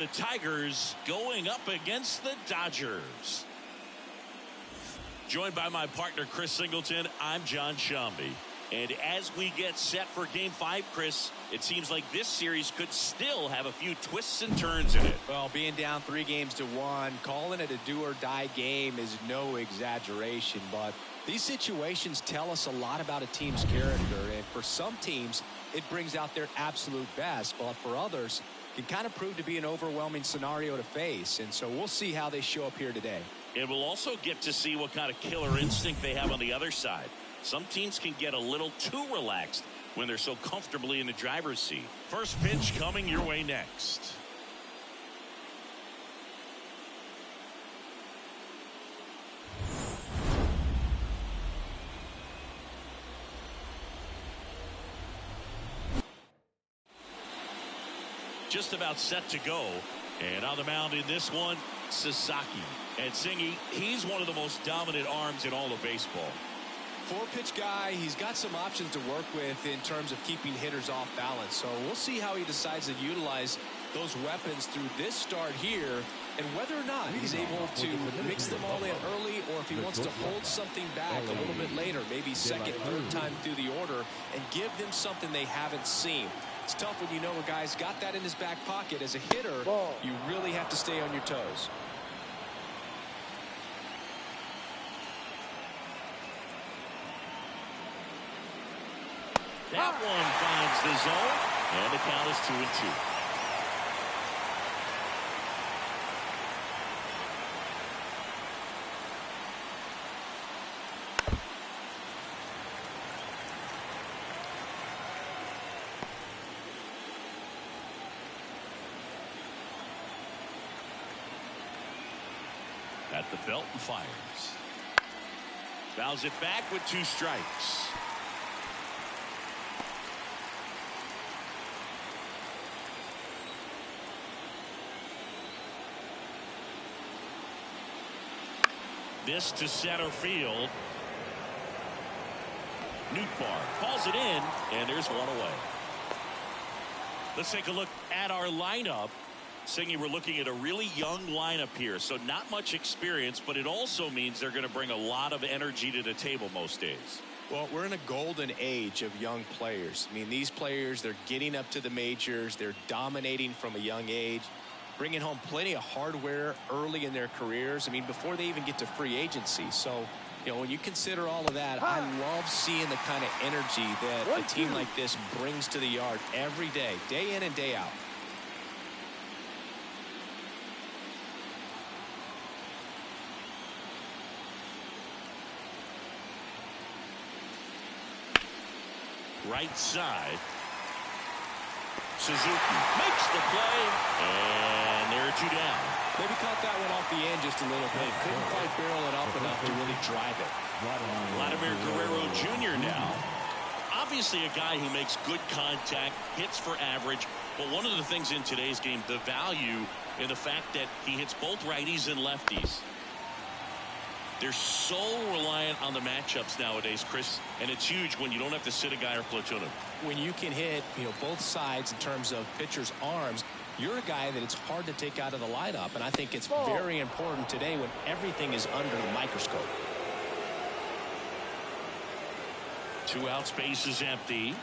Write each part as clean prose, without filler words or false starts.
The Tigers going up against the Dodgers. Joined by my partner, Chris Singleton, I'm John Shambi. And as we get set for Game 5, Chris, it seems like this series could still have a few twists and turns in it. Well, being down 3-1, calling it a do-or-die game is no exaggeration. But these situations tell us a lot about a team's character. And for some teams, it brings out their absolute best. But for others, it can kind of prove to be an overwhelming scenario to face. And so we'll see how they show up here today. And we'll also get to see what kind of killer instinct they have on the other side. Some teams can get a little too relaxed when they're so comfortably in the driver's seat. First pitch coming your way next. Just about set to go. And on the mound in this one, Sasaki. And Singy, he's one of the most dominant arms in all of baseball. 4-pitch guy, he's got some options to work with in terms of keeping hitters off balance. So we'll see how he decides to utilize those weapons through this start here, and whether or not he's able to mix them all in early, or if he wants to hold something back a little bit later, maybe second, third time through the order, and give them something they haven't seen. It's tough when you know a guy's got that in his back pocket. As a hitter, you really have to stay on your toes. That one finds the zone, and the count is 2-2. At the belt and fires. Fouls it back with 2 strikes. This to center field. Nootbaar calls it in, and there's one away. Let's take a look at our lineup. Singy, we're looking at a really young lineup here, so not much experience, but it also means they're going to bring a lot of energy to the table most days. Well, we're in a golden age of young players. I mean, these players, they're getting up to the majors. They're dominating from a young age, bringing home plenty of hardware early in their careers. I mean, before they even get to free agency. So, you know, when you consider all of that, I love seeing the kind of energy that a team like this brings to the yard every day in and day out. Right side. Suzuki makes the play, and there are 2 down. Maybe caught that one off the end just a little bit. Couldn't quite barrel it up enough to really drive it. Vladimir Guerrero Jr. now. Obviously a guy who makes good contact, hits for average, but one of the things in today's game, the value in the fact that he hits both righties and lefties. They're so reliant on the matchups nowadays, Chris, and it's huge when you don't have to sit a guy or platoon him. When you can hit, you know, both sides in terms of pitchers' arms, you're a guy that it's hard to take out of the lineup, and I think it's very important today when everything is under the microscope. 2 outs, base is empty.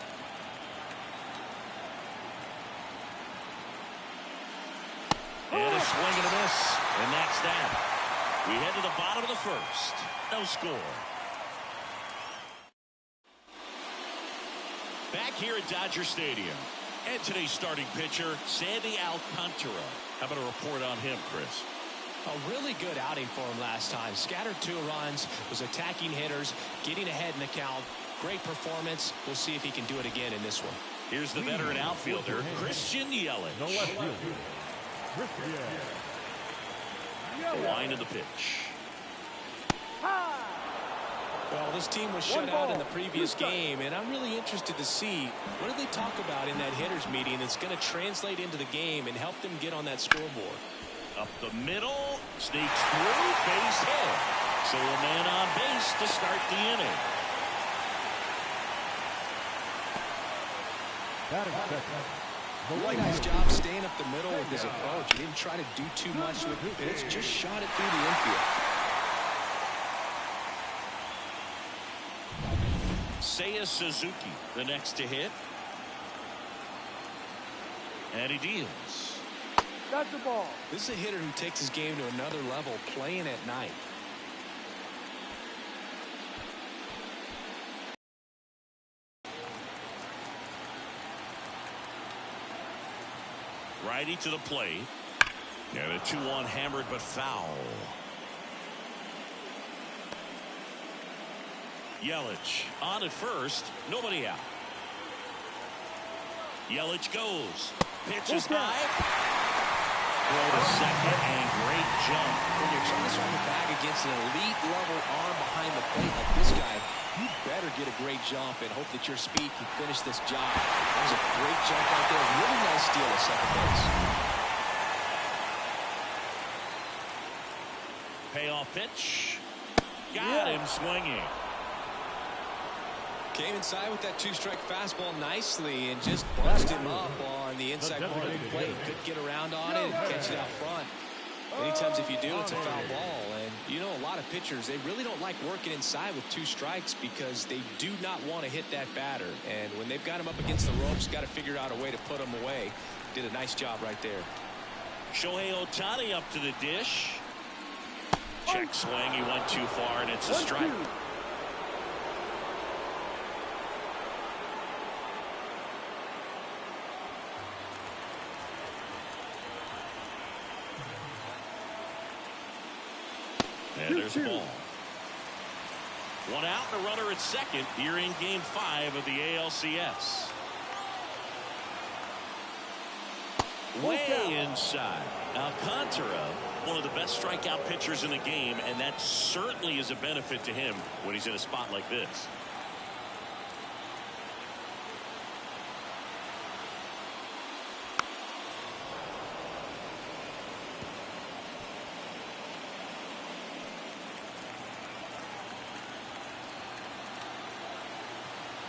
And a swing and a miss, and that's that. We head to the bottom of the first. No score. Back here at Dodger Stadium. And today's starting pitcher, Sandy Alcantara. How about a report on him, Chris? A really good outing for him last time. Scattered 2 runs, was attacking hitters, getting ahead in the count. Great performance. We'll see if he can do it again in this one. Here's the veteran outfielder, Christian Yelich. The line of the pitch. Well, this team was shut out in the previous game, and I'm really interested to see what do they talk about in that hitters meeting that's going to translate into the game and help them get on that scoreboard. Up the middle, sneaks through, base hit. So a man on base to start the inning. Really nice job staying up the middle with his approach. He didn't try to do too much with the pitch, just shot it through the infield. Seiya Suzuki, the next to hit. And he deals. That's the ball. This is a hitter who takes his game to another level playing at night. Righty to the plate. And a 2-1 hammered but foul. Yelich on at first. Nobody out. Yelich goes. Pitches high. Throw to second and great jump. When you're trying to swing the bag against an elite level arm behind the plate like this guy, you better get a great jump and hope that your speed can finish this job. That was a great jump right there. Really nice steal at second base. Payoff pitch. Got him swinging. Came inside with that two-strike fastball nicely and just bust him up on the inside part of the plate. Couldn't get around on it and catch it out front. Many times if you do, it's a foul ball. And you know, a lot of pitchers, they really don't like working inside with two strikes because they do not want to hit that batter. And when they've got him up against the ropes, got to figure out a way to put him away. Did a nice job right there. Shohei Ohtani up to the dish. Check swing. He went too far, and it's a strike. And there's the ball. One out and a runner at second here in Game 5 of the ALCS. Way inside. Alcantara, one of the best strikeout pitchers in the game, and that certainly is a benefit to him when he's in a spot like this.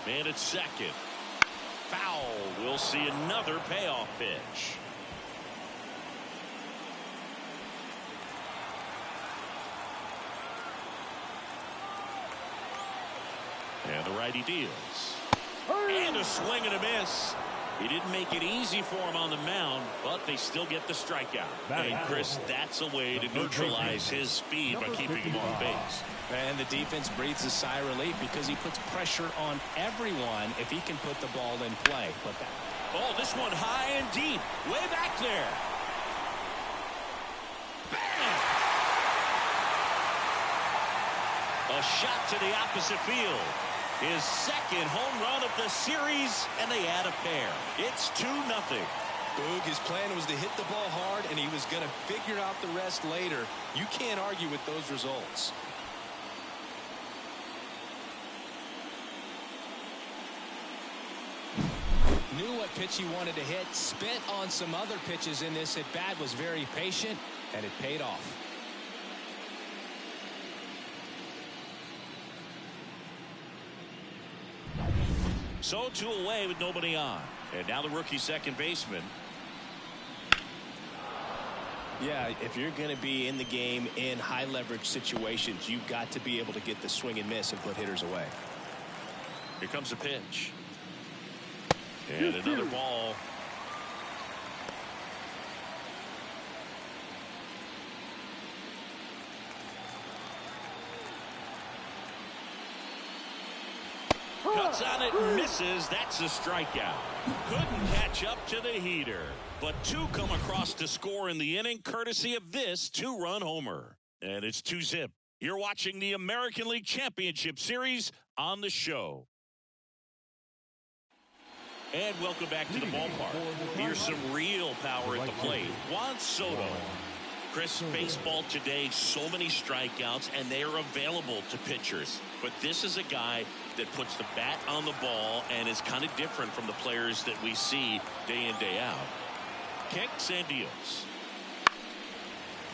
Man at second. Foul. We'll see another payoff pitch. And the righty deals. And a swing and a miss. He didn't make it easy for him on the mound, but they still get the strikeout. And Chris, that's a way to neutralize his speed by keeping him on base. And the defense breathes a sigh of relief because he puts pressure on everyone if he can put the ball in play. Oh, this one high and deep. Way back there. Bam! A shot to the opposite field. His second home run of the series, and they add a pair. It's 2-0. Boog, his plan was to hit the ball hard, and he was going to figure out the rest later. You can't argue with those results. Knew what pitch he wanted to hit, spent on some other pitches in this at bat, was very patient, and it paid off. So 2 away with nobody on. And now the rookie second baseman. Yeah, if you're going to be in the game in high leverage situations, you've got to be able to get the swing and miss and put hitters away. Here comes the pitch. And another ball. Cuts on it, misses. That's a strikeout. Couldn't catch up to the heater. But 2 come across to score in the inning, courtesy of this 2-run homer. And it's 2-zip. You're watching the American League Championship Series on the show. And welcome back to the ballpark. Here's some real power at the plate. Juan Soto. Chris, baseball today, so many strikeouts, and they are available to pitchers. But this is a guy that puts the bat on the ball and is kind of different from the players that we see day in, day out. Kicks and deals.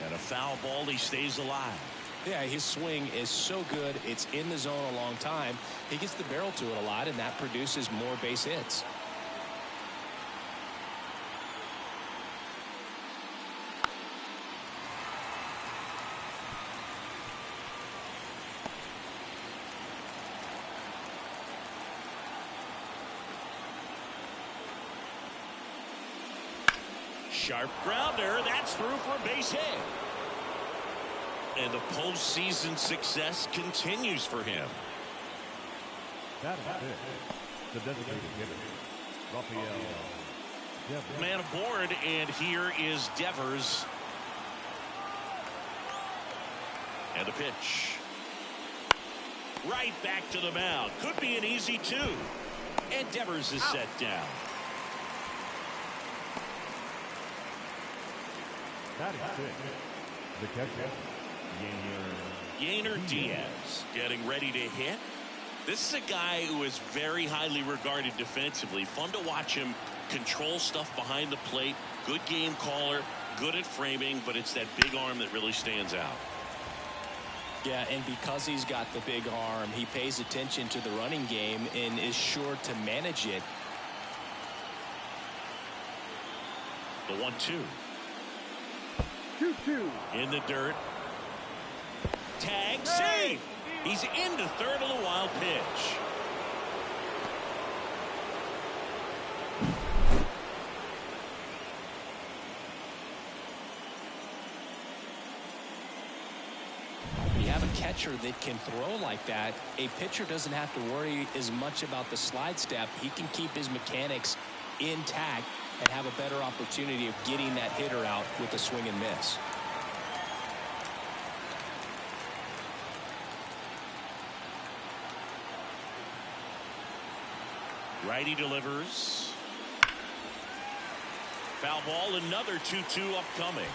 And a foul ball, he stays alive. Yeah, his swing is so good. It's in the zone a long time. He gets the barrel to it a lot, and that produces more base hits. sharp grounder. That's through for a base hit. And the postseason success continues for him. That is it. The designated hitter, Rafael Devers. Man aboard, and here is Devers. And the pitch. Right back to the mound. Could be an easy 2. And Devers is set down. That is it. The catcher, Yainer Diaz getting ready to hit. This is a guy who is very highly regarded defensively. Fun to watch him control stuff behind the plate. Good game caller, good at framing, but it's that big arm that really stands out. Yeah, and because he's got the big arm, he pays attention to the running game and is sure to manage it. The 1-2. 2-2. In the dirt. Tag, save. He's into third on the wild pitch. You have a catcher that can throw like that. A pitcher doesn't have to worry as much about the slide step. He can keep his mechanics intact and have a better opportunity of getting that hitter out with a swing and miss. Righty delivers. Foul ball, another 2-2 upcoming.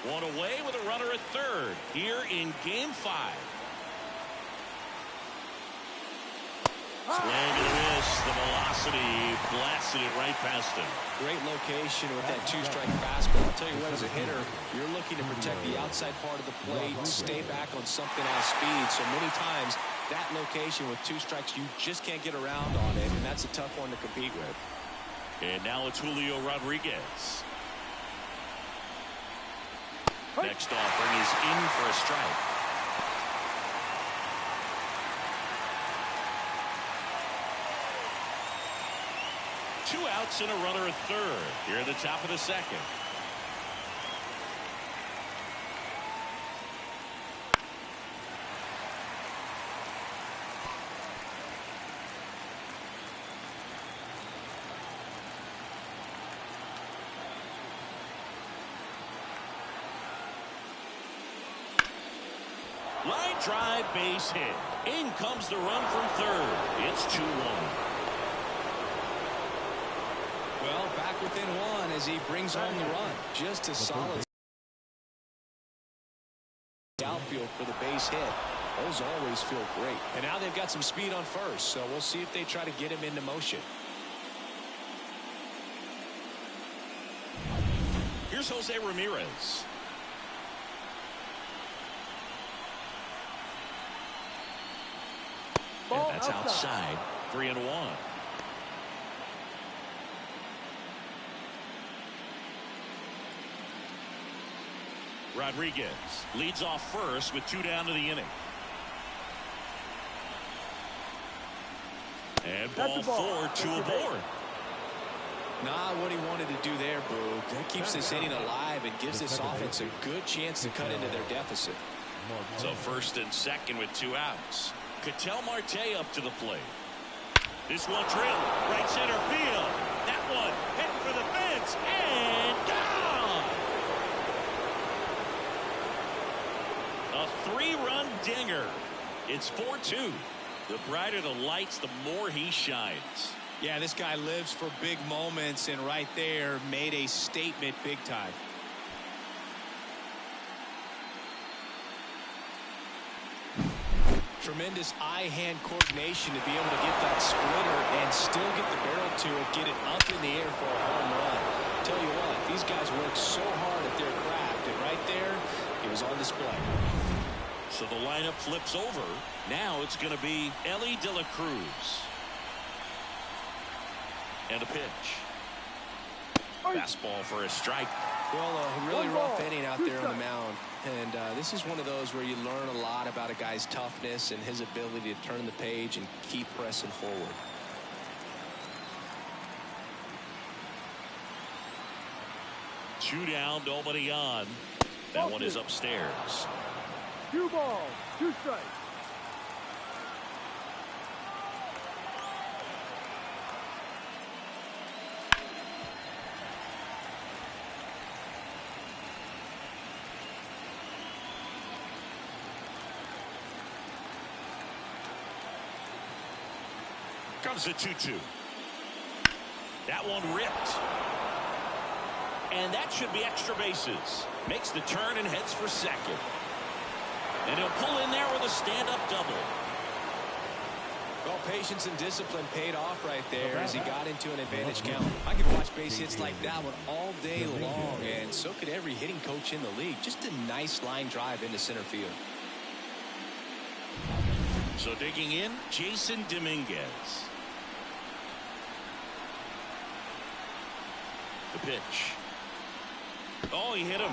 One away with a runner at third here in game 5. Swing and a miss. The velocity blasted it right past him. Great location with that 2-strike fastball. I'll tell you what, as a hitter, you're looking to protect the outside part of the plate, stay back on something out of speed. So many times, that location with 2 strikes, you just can't get around on it, and that's a tough one to compete with. And now it's Julio Rodriguez. Next offering is in for a strike. Two outs and a runner at third here at the top of the second. Line drive, base hit. In comes the run from third. It's 2-1. Well, back within 1 as he brings home the run. Just a solid outfield for the base hit. Those always feel great. And now they've got some speed on first, so we'll see if they try to get him into motion. Here's Jose Ramirez. And that's outside. 3-1. Rodriguez leads off first with 2 down to the inning. And ball 4, 2 aboard. Not what he wanted to do there, Boo. That keeps this inning alive and gives this offense a good chance to cut into their deficit. So first and second with 2 outs. Ketel Marte up to the plate. This one drilled right center field. That one heading for the fence and gone. A 3-run dinger. It's 4-2. The brighter the lights, the more he shines. Yeah, this guy lives for big moments, and right there made a statement big time. Tremendous eye-hand coordination to be able to get that splitter and still get the barrel to it, get it up in the air for a home run. Tell you what, these guys work so hard at their craft, and right there, it was on display. So the lineup flips over. Now it's going to be Elly De La Cruz. And a pitch. Fastball for a strike. Well, a really rough inning out there on the mound. And this is one of those where you learn a lot about a guy's toughness and his ability to turn the page and keep pressing forward. 2 down, nobody on. That one is upstairs. 2 balls, 2 strikes. Comes the 2-2. That one ripped. And that should be extra bases. Makes the turn and heads for second. And he'll pull in there with a stand-up double. Well, patience and discipline paid off right there as he got into an advantage count. I could watch base hits like that one all day long, and so could every hitting coach in the league. Just a nice line drive into center field. So digging in, Jason Dominguez. The pitch. Oh, he hit him.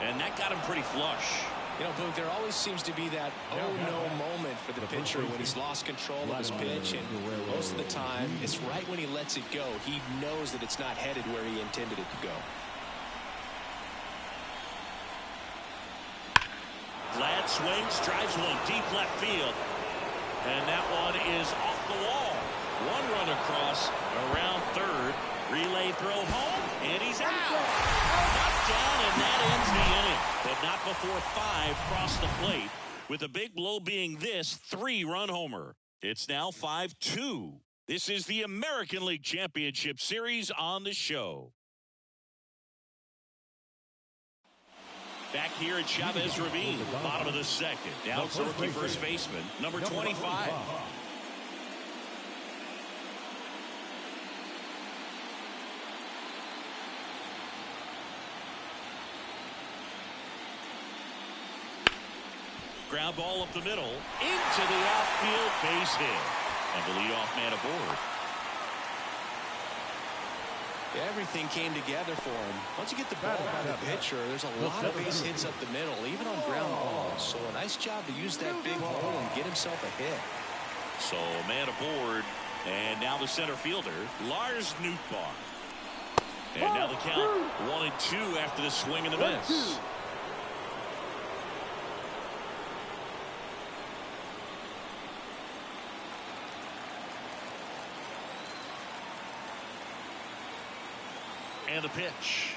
And that got him pretty flush. You know, Boog, there always seems to be that oh-no moment for the pitcher when he's lost control of his pitch, and most of the time, it's right when he lets it go. He knows that it's not headed where he intended it to go. Glad swings, drives one deep left field. And that one is off the wall. 1 run across, around third. Relay throw home, and he's out. Knocked down, and that ends the inning. But not before 5 cross the plate, with the big blow being this 3-run homer. It's now 5-2. This is the American League Championship Series on the show. Back here at Chavez Ravine, bottom of the second. Now it's the rookie first baseman, number 25. Ground ball up the middle, into the outfield, base hit. And the leadoff man aboard. Everything came together for him. Once you get the ball by the pitcher, there's a lot of base hits up the middle, even on ground balls. So a nice job to use that big hole and get himself a hit. So man aboard, and now the center fielder, Lars Nootbaar. And now the count 1-2 after the swing and the miss. And the pitch.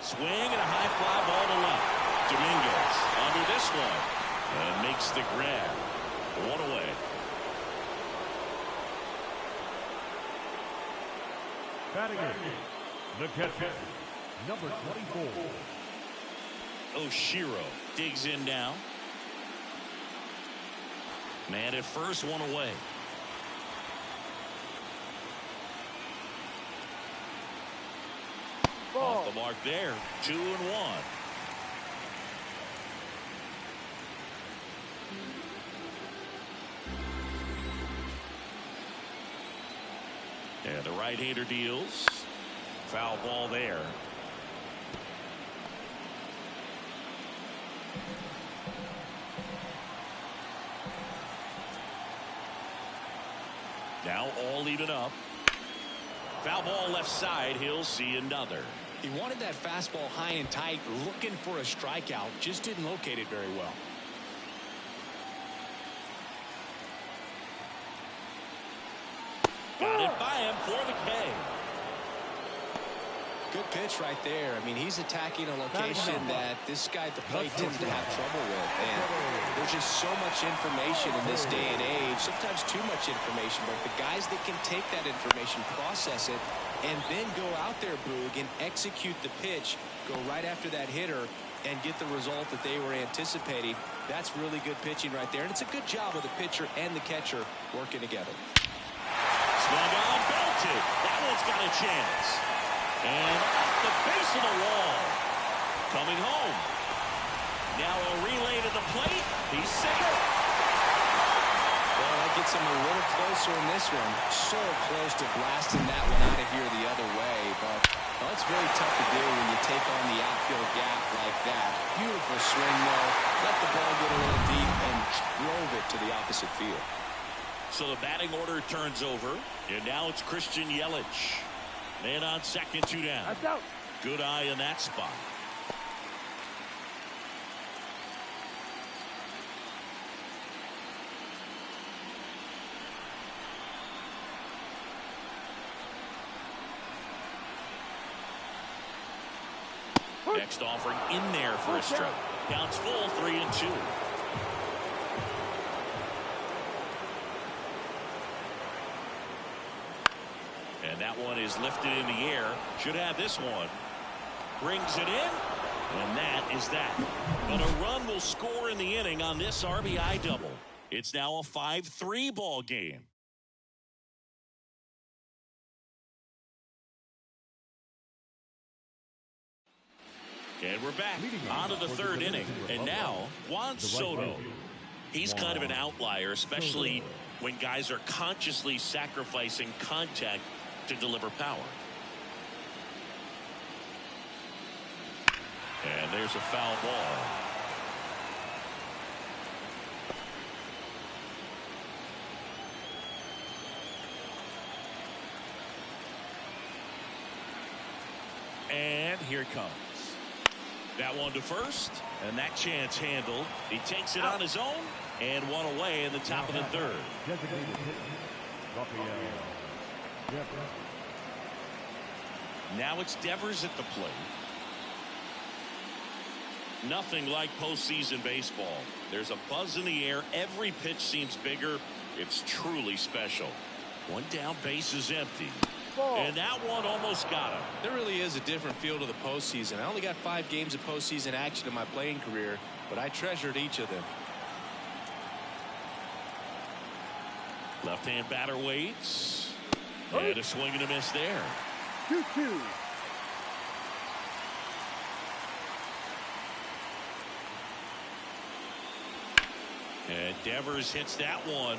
Swing and a high fly ball to left. Dominguez under this one. And makes the grab. 1 away. Batting in, the catcher, number 24. Oshiro digs in now. Man at first, 1 away. Off the mark there, 2-1. And the right-hander deals. Foul ball there. Now all even up. Foul ball left side. He'll see another. He wanted that fastball high and tight, looking for a strikeout. Just didn't locate it very well. Got it by him for the K. Good pitch right there. I mean, he's attacking a location that this guy at the plate tends to have trouble with. And there's just so much information in this day and age, sometimes too much information. But the guys that can take that information, process it, and then go out there, Boog, and execute the pitch, go right after that hitter, and get the result that they were anticipating, that's really good pitching right there. And it's a good job of the pitcher and the catcher working together. Swung on, belted. That one's got a chance. And off the base of the wall. Coming home. Now a relay to the plate. He's safe. Well, that gets him a little closer in this one. So close to blasting that one out of here the other way. But well, it's very tough to do when you take on the outfield gap like that. Beautiful swing, though. Let the ball get a little deep and drove it to the opposite field. So the batting order turns over. And now it's Christian Yelich. Man on second, 2 down. That's out. Good eye in that spot. Next offering in there for a strike. Counts full, 3-2. And that one is lifted in the air. Should have this one. Brings it in. And that is that. But a run will score in the inning on this RBI double. It's now a 5-3 ball game. And we're back on to the third inning. And now, Juan Soto. He's kind of an outlier, especially when guys are consciously sacrificing contact to deliver power. And there's a foul ball. And here it comes. That one to first, and that chance handled. He takes it on his own, and one away in the top of the third. Now it's Devers at the plate. Nothing like postseason baseball. There's a buzz in the air. Every pitch seems bigger. It's truly special. One down, base is empty. And that one almost got him. There really is a different feel to the postseason. I only got 5 games of postseason action in my playing career, but I treasured each of them. Left-hand batter waits. And a swing and a miss there. 2-2. And Devers hits that one.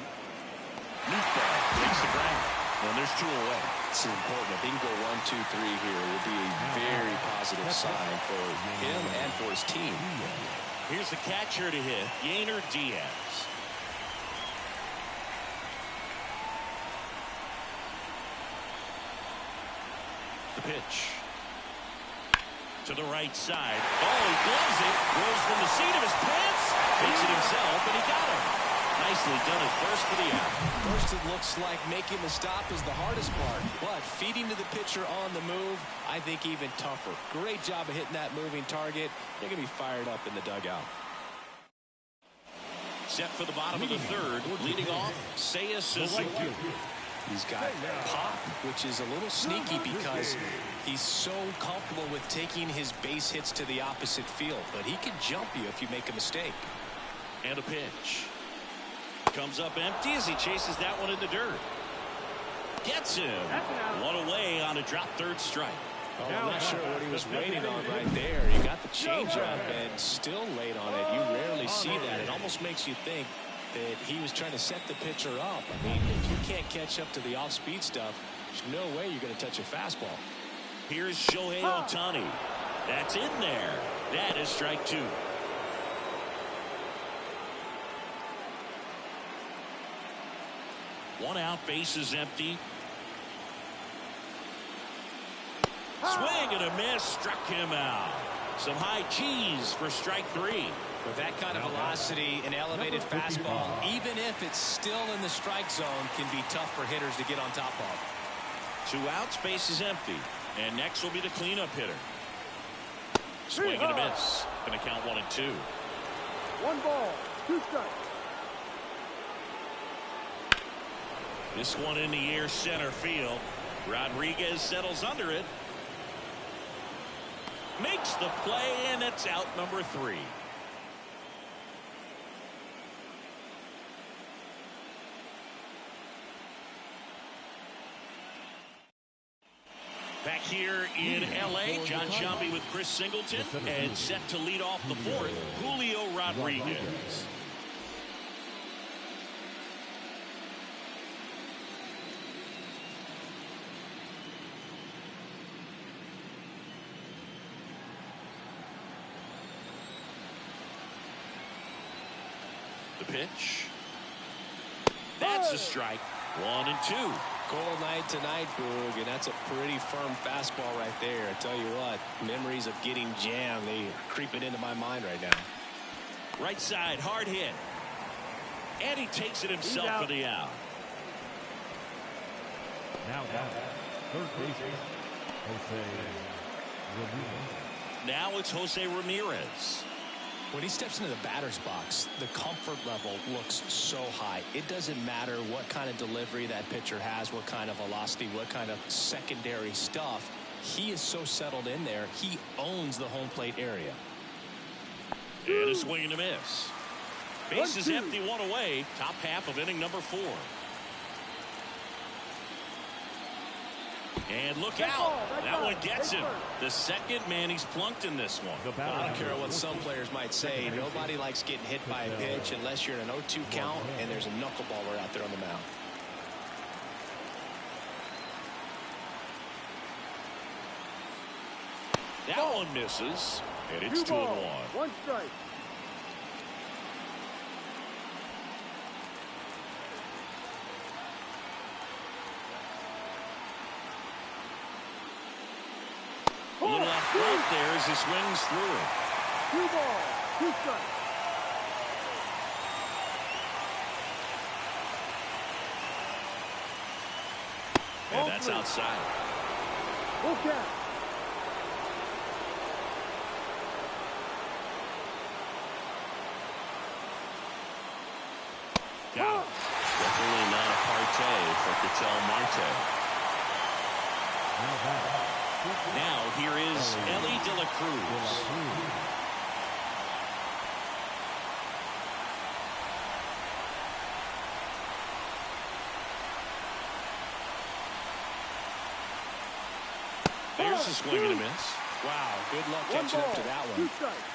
Meatball takes the ground. And there's 2 away. It's important. If he can go 1, 2, 3 here, it will be a very positive sign for him and for his team. Here's the catcher to hit, Yainer Diaz. The pitch. To the right side. Oh, he gloves it. Rolls from the seat of his pants. Takes it himself, and he got him. Nicely done at first for the out. First, it looks like making the stop is the hardest part, but feeding to the pitcher on the move, I think even tougher. Great job of hitting that moving target. They're going to be fired up in the dugout. Set for the bottom of the third, leading off, Seiya Suzuki. He's got pop, which is a little sneaky because he's so comfortable with taking his base hits to the opposite field, but he can jump you if you make a mistake. And a pitch. Comes up empty as he chases that one in the dirt. Gets him. One away on a drop third strike. Oh, I'm not sure what he was waiting on right there. He got the changeup and still late on it. You rarely see that. It almost makes you think that he was trying to set the pitcher up. I mean, if you can't catch up to the off-speed stuff, there's no way you're going to touch a fastball. Here's Shohei Ohtani. That's in there. That is strike 2. One out, base is empty. Swing and a miss, struck him out. Some high cheese for strike 3. With that kind of velocity, an elevated fastball, even if it's still in the strike zone, can be tough for hitters to get on top of. 2 outs, base is empty. And next will be the cleanup hitter. Swing and a miss. Going to count 1 and 2. 1 ball, 2 strikes. This one in the air, center field. Rodriguez settles under it. Makes the play, and it's out number 3. Back here in L.A., John Sciambi with Chris Singleton, and set to lead off the 4th, Julio Rodriguez. The pitch. That's a strike. 1 and 2. Cold night tonight, Boog, and that's a pretty firm fastball right there. I tell you what, memories of getting jammed, they are creeping into my mind right now. Right side, hard hit. And he takes it himself for the out. Now, third baseman, Jose Ramirez. Now it's Jose Ramirez. When he steps into the batter's box, the comfort level looks so high. It doesn't matter what kind of delivery that pitcher has, what kind of velocity, what kind of secondary stuff. He is so settled in there, he owns the home plate area. And a swing and a miss. Base is empty, one away. Top half of inning number 4. And look out. That one gets him. The second man he's plunked in this one. I don't care what some players might say. Nobody likes getting hit by a pitch unless you're in an 0-2 count and there's a knuckleballer out there on the mound. That one misses. And it's 2-1. One strike. A little off front there as he swings through it. 2 balls, 2 strikes. And that's outside. Okay. Down. Definitely not a partay for Ketel Marte. Now here is Ellie De La Cruz. There's a swing and a miss. Wow, good luck catching up to that one. 2 strikes.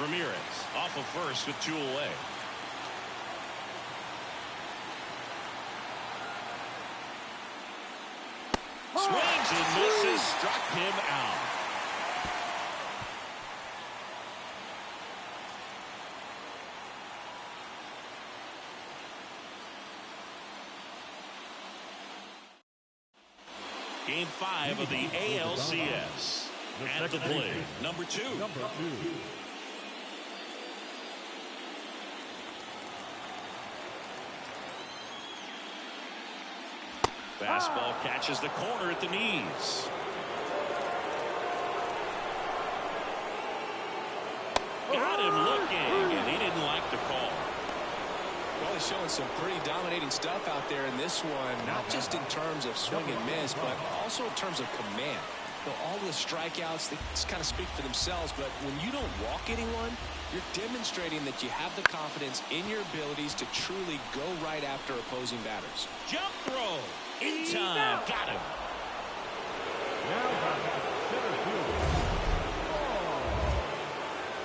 Ramirez off of first with 2 away. Swings and misses, struck him out. Game 5 of the ALCS. At the plate, number 2. Fastball catches the corner at the knees. Got him looking, and he didn't like the call. Well, he's showing some pretty dominating stuff out there in this one, not just in terms of swing and miss, but also in terms of command. You know, all the strikeouts, they just kind of speak for themselves, but when you don't walk anyone, you're demonstrating that you have the confidence in your abilities to truly go right after opposing batters. Jump throw. In time. Got him.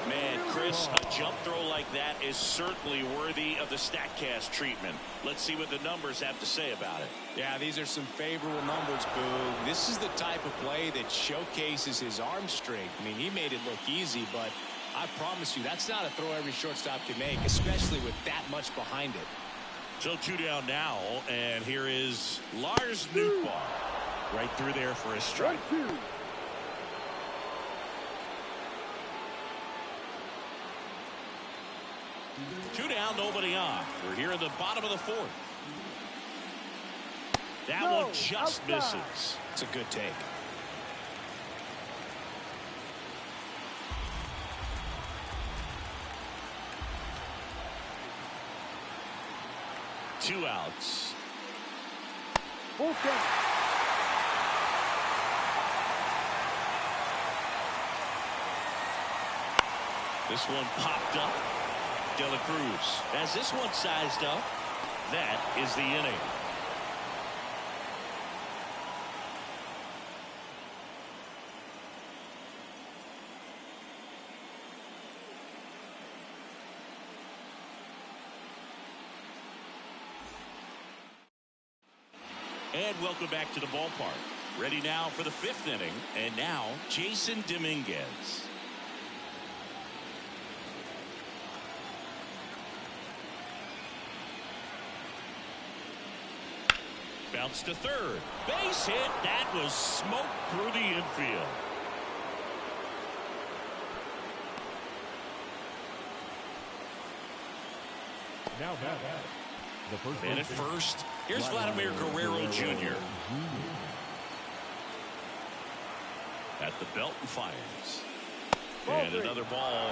Man, Chris, a jump throw like that is certainly worthy of the StatCast treatment. Let's see what the numbers have to say about it. Yeah, these are some favorable numbers, Boo. This is the type of play that showcases his arm strength. I mean, he made it look easy, but I promise you, that's not a throw every shortstop can make, especially with that much behind it. So 2 down now, and here is Lars Nootbaar. Right through there for a strike. 1-2. Two down, nobody on. We're here in the bottom of the 4th. That one just misses. It's a good take. Two outs. Full count. This one popped up. De La Cruz has this one sized up. That is the inning. And welcome back to the ballpark. Ready now for the 5th inning. And now, Jason Dominguez. Bounce to third. Base hit. That was smoked through the infield. Now back. The first And at first, here's Vladimir Guerrero Jr. At the belt and fires. And another ball.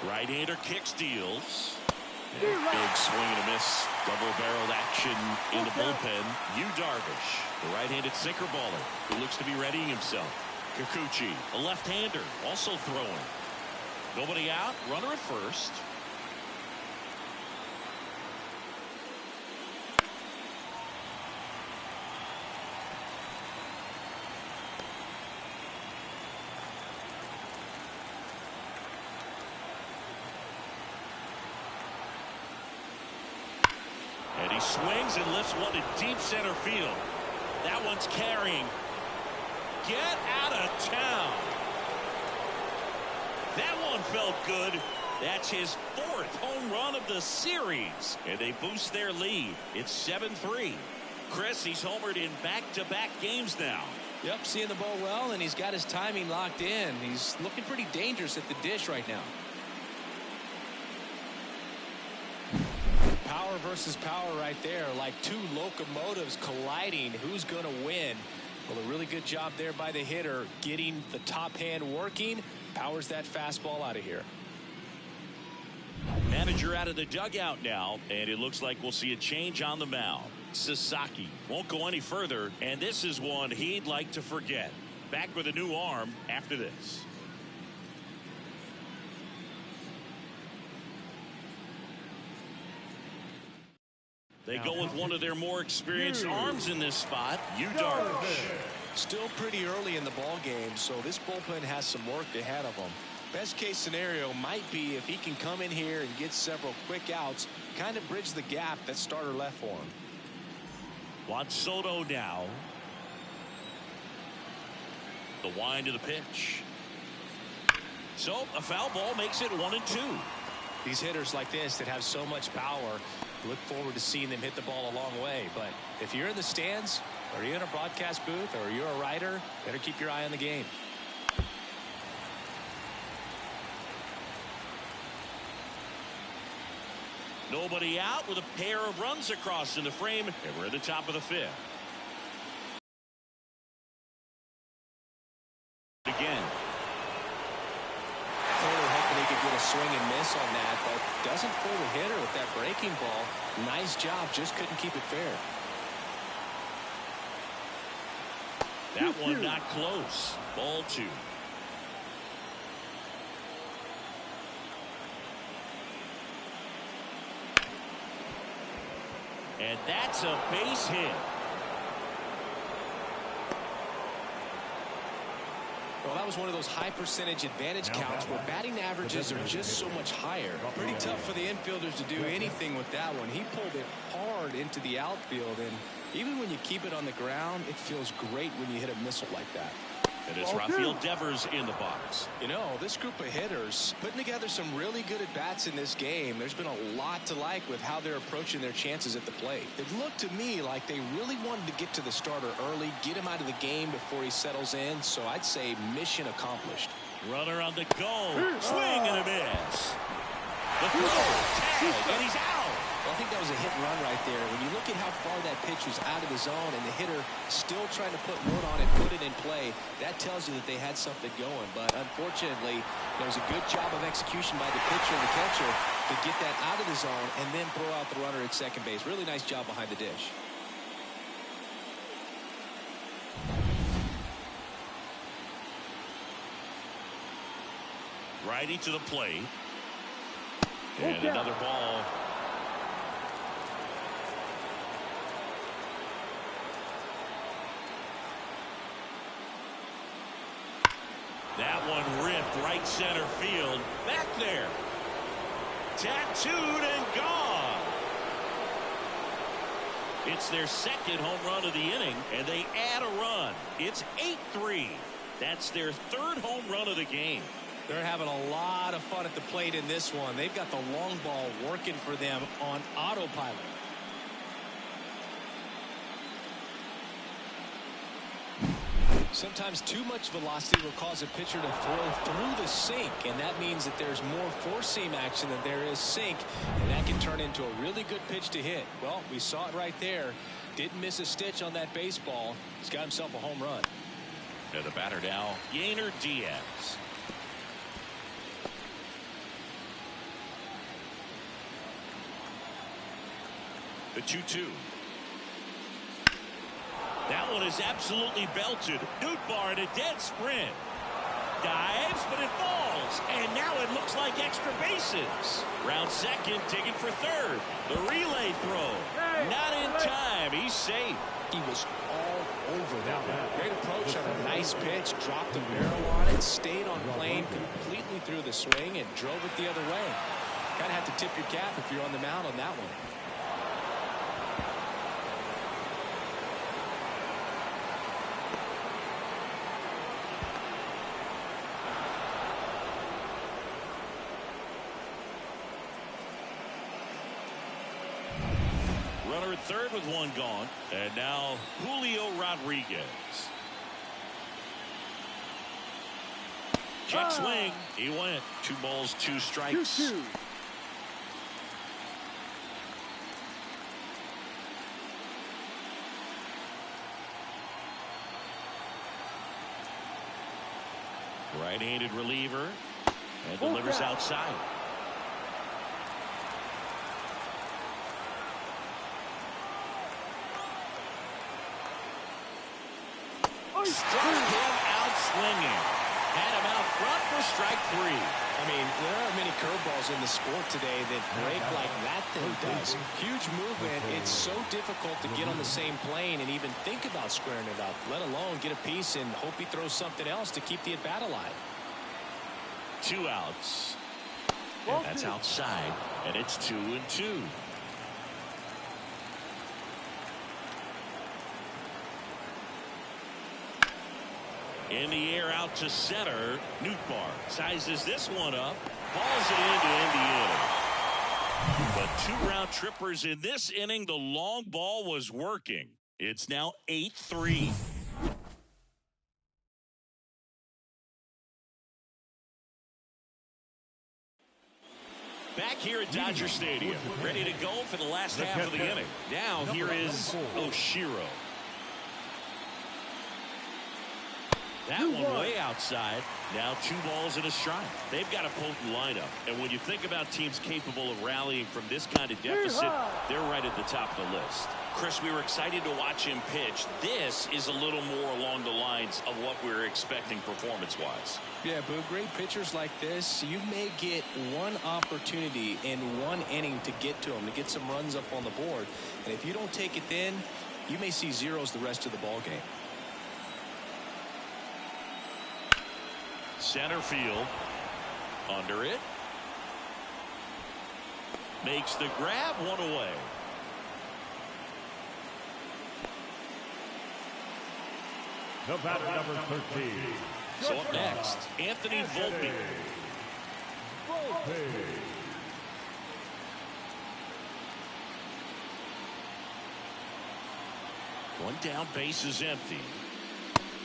Right-hander kicks, deals. Big swing and a miss. Double-barreled action in the bullpen. Yu Darvish, the right-handed sinker baller, who looks to be readying himself. Kikuchi, a left-hander, also throwing. Nobody out. Runner at first. And he swings and lifts one to deep center field. That one's carrying. Get out of town. That one felt good. That's his 4th home run of the series. And they boost their lead. It's 7-3. Chris, he's homered in back-to-back games now. Yep, seeing the ball well, and he's got his timing locked in. He's looking pretty dangerous at the dish right now. Power versus power right there, like two locomotives colliding. Who's going to win? Well, a really good job there by the hitter, getting the top hand working. Powers that fastball out of here. Manager out of the dugout now, and it looks like we'll see a change on the mound. Sasaki won't go any further, and this is one he'd like to forget. Back with a new arm after this. They go with one of their more experienced arms in this spot, Yu Darvish. Still pretty early in the ball game, so this bullpen has some work ahead of them. Best case scenario might be if he can come in here and get several quick outs, kind of bridge the gap that starter left for him. Juan Soto now. The wind of the pitch. So a foul ball makes it 1-2. These hitters like this that have so much power, look forward to seeing them hit the ball a long way. But if you're in the stands, or you're in a broadcast booth, or you're a writer, better keep your eye on the game. Nobody out with a pair of runs across in the frame, and we're at the top of the 5th. Again. Hoping he could get a swing and miss on that, but doesn't fool the hitter with that breaking ball. Nice job, just couldn't keep it fair. That one not close. Ball 2. And that's a base hit. Well, that was one of those high percentage advantage counts where batting averages are just so much higher. Pretty tough for the infielders to do anything with that one. He pulled it hard into the outfield, and even when you keep it on the ground, it feels great when you hit a missile like that. And it's Rafael Devers in the box. You know, this group of hitters putting together some really good at-bats in this game. There's been a lot to like with how they're approaching their chances at the plate. It looked to me like they really wanted to get to the starter early, get him out of the game before he settles in. So I'd say mission accomplished. Runner on the go. Swing and a miss. The throw. Tag, and he's out. Well, I think that was a hit and run right there. When you look at how far that pitch was out of the zone and the hitter still trying to put wood on it, put it in play, that tells you that they had something going. But unfortunately, there was a good job of execution by the pitcher and the catcher to get that out of the zone and then throw out the runner at second base. Really nice job behind the dish. Righty to the plate. And another ball. That one ripped right center field. Back there. Tattooed and gone. It's their second home run of the inning, and they add a run. It's 8-3. That's their third home run of the game. They're having a lot of fun at the plate in this one. They've got the long ball working for them on autopilot. Sometimes too much velocity will cause a pitcher to throw through the sink, and that means that there's more four-seam action than there is sink, and that can turn into a really good pitch to hit. Well, we saw it right there. Didn't miss a stitch on that baseball. He's got himself a home run. And the batter now, Yainer Diaz. The 2-2. That one is absolutely belted. Nootbaar in a dead sprint. Dives, but it falls. And now it looks like extra bases. Round second, digging for third. The relay throw. Not in time. He's safe. He was all over that one. Great approach on a nice pitch. Dropped the barrel on it. Stayed on plane completely through the swing and drove it the other way. Kind of have to tip your cap if you're on the mound on that one. Runner at third with one gone. And now Julio Rodriguez. Check swing. He went. 2 balls, 2 strikes. 2-2. Right-handed reliever. And delivers outside. Struck him out swinging. Had him out front for strike 3. I mean, there aren't many curveballs in the sport today that break like that thing does. Huge movement. It's so difficult to get on the same plane and even think about squaring it up, let alone get a piece and hope he throws something else to keep the at-bat alive. 2 outs. And that's outside. And it's 2-2. In the air out to center. Nootbaar sizes this one up. Balls it in to end the inning. But 2 round trippers in this inning. The long ball was working. It's now 8-3. Back here at Dodger Stadium. Ready to go for the last half of the inning. Now here is Oshiro. That one way outside. Now 2 balls and a strike. They've got a potent lineup. And when you think about teams capable of rallying from this kind of deficit, they're right at the top of the list. Chris, we were excited to watch him pitch. This is a little more along the lines of what we were expecting performance-wise. Yeah, Boo, great pitchers like this, you may get one opportunity in one inning to get to them, to get some runs up on the board. And if you don't take it then, you may see zeros the rest of the ball game. Center field. Under it. Makes the grab, 1 away. The batter, number 13. So up next, Anthony Volpe. One down, base is empty.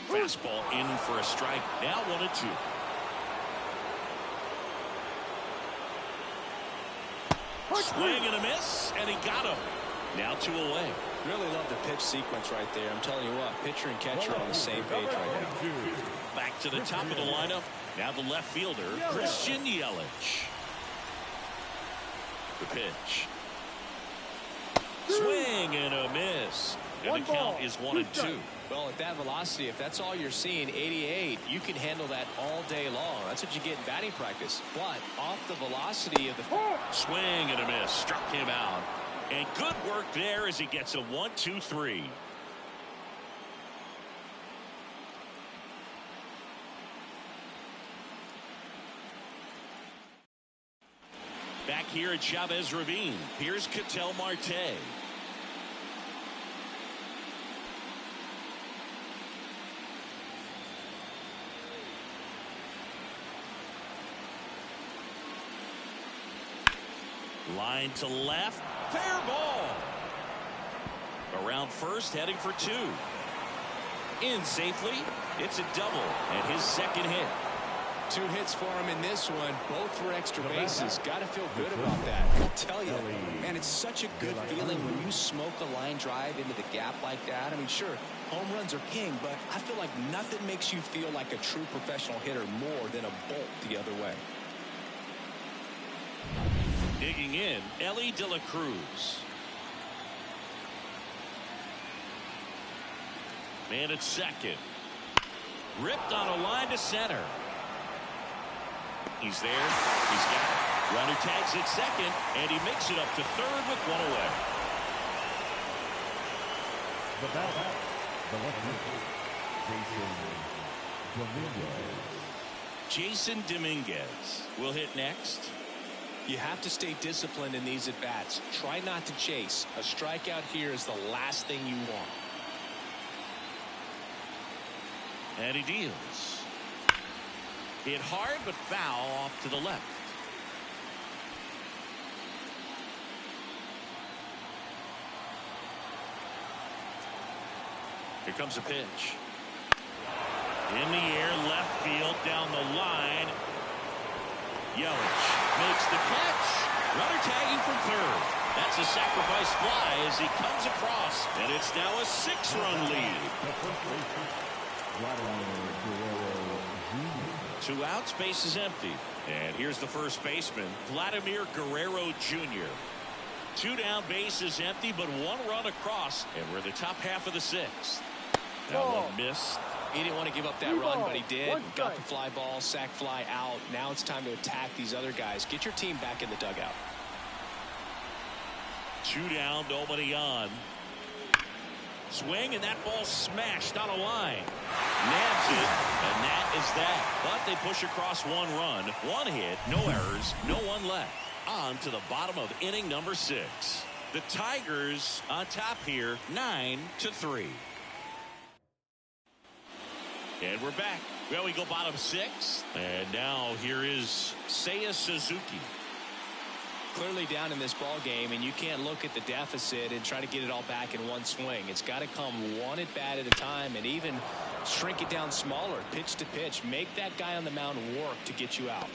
Fastball in for a strike. Now 1-2. Swing and a miss, and he got him. Now 2 away. Really love the pitch sequence right there. I'm telling you what, pitcher and catcher are on the same page right now. Back to the top of the lineup. Now the left fielder, Christian Yelich. The pitch. Swing and a miss. And the count is 1-2. Well, at that velocity, if that's all you're seeing, 88, you can handle that all day long. That's what you get in batting practice. But off the velocity of the swing and a miss, struck him out. And good work there as he gets a 1-2-3. Back here at Chavez Ravine, here's Ketel Marte. Line to left. Fair ball. Around first, heading for 2. In safely. It's a double and his second hit. 2 hits for him in this one, both for extra bases. Got to feel good about that. I'll tell you, man, it's such a good feeling when you smoke a line drive into the gap like that. I mean, sure, home runs are king, but I feel like nothing makes you feel like a true professional hitter more than a bolt the other way. Digging in, Ellie De La Cruz. Man at second. Ripped on a line to center. He's there. He's got it. Runner tags at second, and he makes it up to third with 1 away. The batter, the left-hander, Jason Dominguez. Jason Dominguez will hit next. You have to stay disciplined in these at-bats. Try not to chase. A strikeout here is the last thing you want. And he deals. Hit hard but foul off to the left. Here comes a pitch. In the air, left field, down the line. Yelich makes the catch. Runner tagging from third. That's a sacrifice fly as he comes across, and it's now a 6-run lead. 2 outs, base is empty. And here's the first baseman, Vladimir Guerrero Jr. 2 down, base is empty, but 1 run across, and we're in the top half of the 6th. That one missed. He didn't want to give up that run, but he did. Got the fly ball, sac fly out. Now it's time to attack these other guys. Get your team back in the dugout. 2 down, nobody on. Swing, and that ball smashed on a line. Nabs it, and that is that. But they push across 1 run, 1 hit, no errors, no one left. On to the bottom of inning number 6. The Tigers on top here, 9-3. And we're back. Well, we go bottom 6. And now here is Seiya Suzuki. Clearly down in this ball game, and you can't look at the deficit and try to get it all back in one swing. It's got to come 1 at bat at a time, and even shrink it down smaller, pitch to pitch. Make that guy on the mound work to get you out.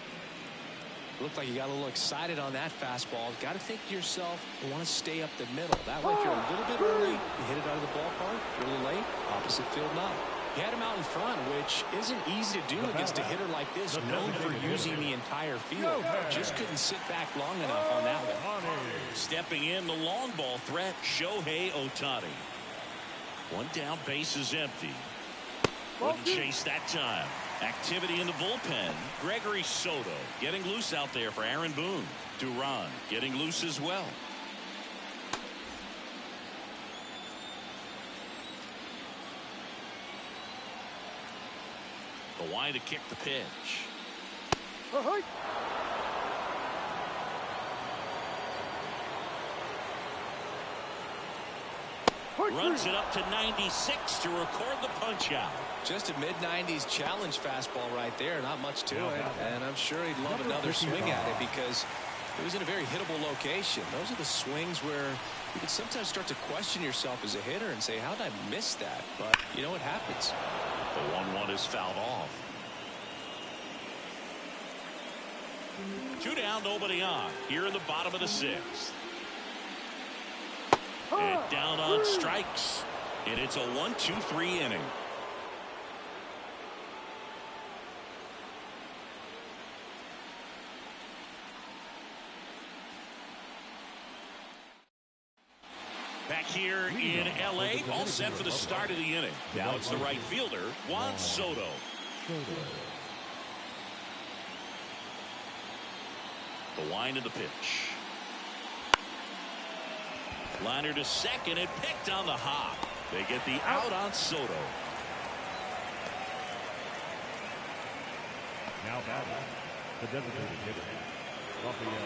Looked like you got a little excited on that fastball. Got to think to yourself, you want to stay up the middle. That way, if you're a little bit early, you hit it out of the ballpark. If you're a little late, opposite field not. He had him out in front, which isn't easy to do against a hitter like this, known for using the entire field. Just couldn't sit back long enough on that one. Stepping in, the long ball threat, Shohei Ohtani. 1 down, base is empty. Wouldn't chase that time. Activity in the bullpen. Gregory Soto getting loose out there for Aaron Boone. Duran getting loose as well. The wind to kick the pitch. Runs it up to 96 to record the punch out. Just a mid-90s challenge fastball right there. Not much to it. And I'm sure he'd love another swing at it because it was in a very hittable location. Those are the swings where you can sometimes start to question yourself as a hitter and say, how did I miss that? But you know what happens. The 1-1 is fouled off. 2 down, nobody on. Here in the bottom of the 6th. And down on strikes. And it's a 1-2-3 inning. Back here in L.A., all set for the start of the inning. Now it's the right fielder, Juan Soto. The wind of the pitch. Liner to second and picked on the hop. They get the out on Soto. Now batting, the designated hitter.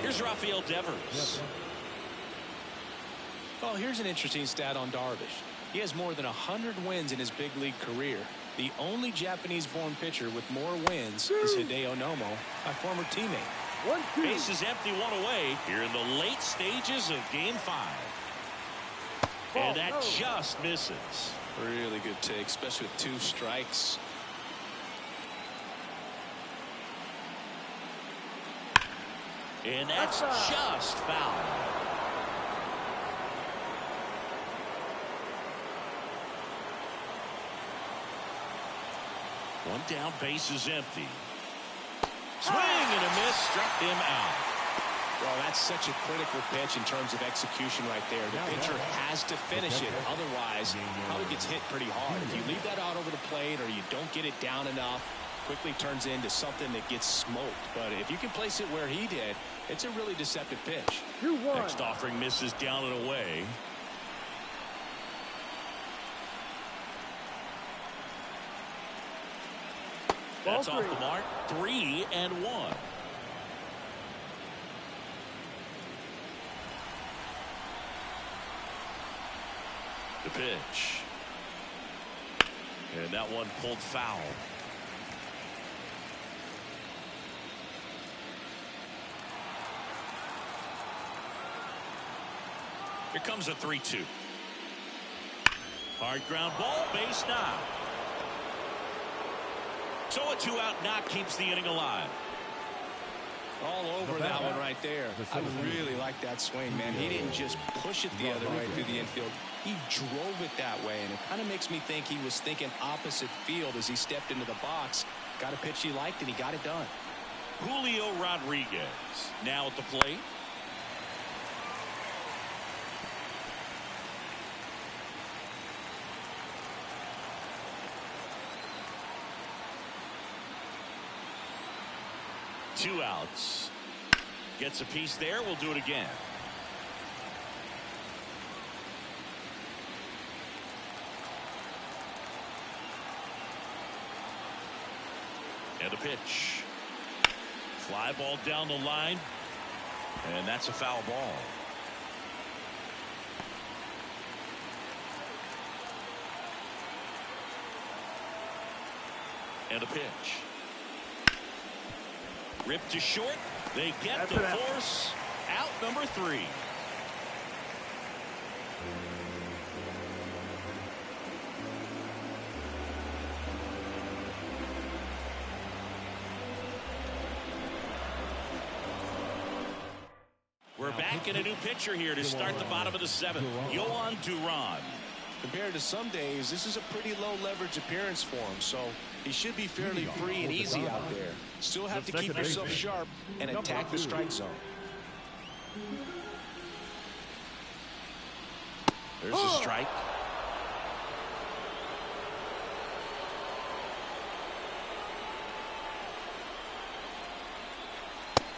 Here's Rafael Devers. Well, here's an interesting stat on Darvish. He has more than 100 wins in his big league career. The only Japanese-born pitcher with more wins is Hideo Nomo, my former teammate. 1-2. Base is empty, one away here in the late stages of Game 5. And that just misses. Really good take, especially with 2 strikes. And that's just foul. One down, base is empty. Swing and a miss, struck him out. Well, that's such a critical pitch in terms of execution right there. The pitcher has to finish it. Otherwise, probably gets hit pretty hard. If you leave that out over the plate or you don't get it down enough, quickly turns into something that gets smoked. But if you can place it where he did, it's a really deceptive pitch. 2-1. Next offering misses down and away. That's off the mark. 3-1. The pitch. And that one pulled foul. Here comes a 3-2. Hard ground ball, base knock. So a 2-out knock keeps the inning alive. All over that one right there. I really like that swing, man. He didn't just push it the other way through the infield. He drove it that way, and it kind of makes me think he was thinking opposite field as he stepped into the box. Got a pitch he liked, and he got it done. Julio Rodriguez now at the plate. Two outs. Gets a piece there. We'll do it again. And a pitch. Fly ball down the line. And that's a foul ball. And a pitch. Ripped to short. They get the force. Out number 3. We're back in a new pitcher here to start the bottom of the 7th. Yohan Duran. Compared to some days, this is a pretty low leverage appearance for him, so he should be fairly free and easy out there. Still have to keep yourself sharp and attack the strike zone. There's a strike.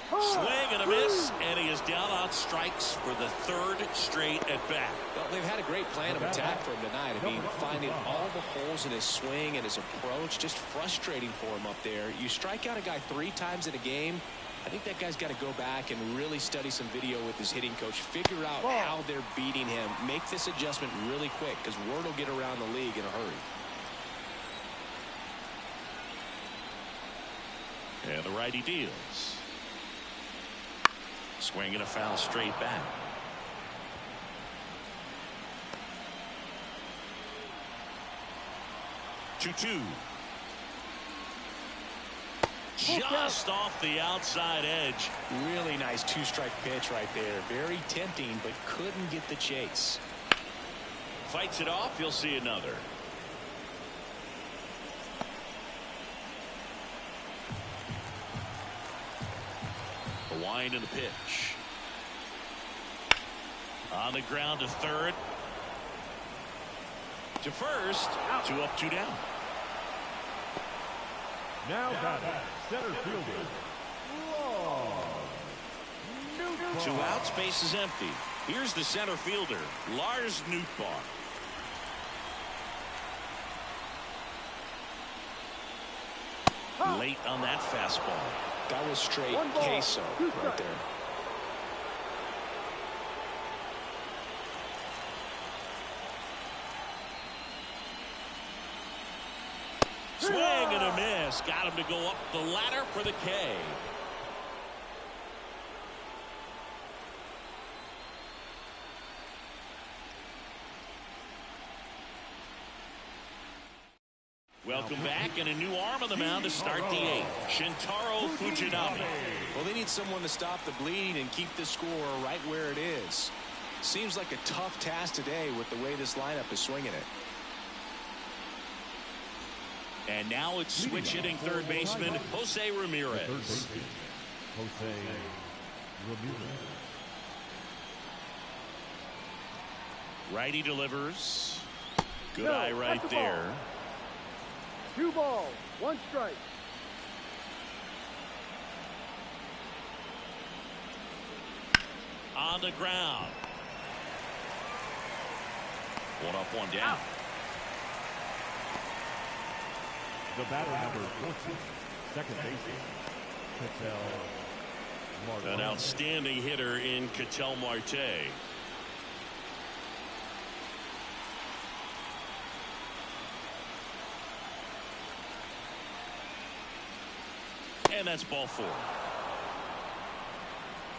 Swing and a miss, and he is down on strikes for the 3rd straight at bat. Well, they've had a great plan of attack for him tonight. I mean, finding all the holes in his swing and his approach, just frustrating for him up there. You strike out a guy 3 times in a game, I think that guy's got to go back and really study some video with his hitting coach, figure out how they're beating him, make this adjustment really quick, because word will get around the league in a hurry. And the righty deals. Swing and a foul straight back. Two. Just off the outside edge. Really nice 2-strike pitch right there. Very tempting, but couldn't get the chase. Fights it off. You'll see another. The wind and the pitch. On the ground to 3rd. To 1st. 2 up, 2 down. Now batting, center fielder. 2 outs, base is empty. Here's the center fielder, Lars Nootbaar. Late on that fastball. That was straight queso right there. Swing and a miss. Got him to go up the ladder for the K. Welcome back, and a new arm on the mound to start the eighth. Shintaro Fujinami. Well, they need someone to stop the bleed and keep the score right where it is. Seems like a tough task today with the way this lineup is swinging it. And now it's switch hitting third baseman Jose Ramirez. Jose Ramirez. Righty delivers. Good eye right there. 2 balls, 1 strike. On the ground. 1 up, 1 down. The batter number 14, second baseman, Ketel Marte. An outstanding hitter in Ketel Marte. And that's ball 4.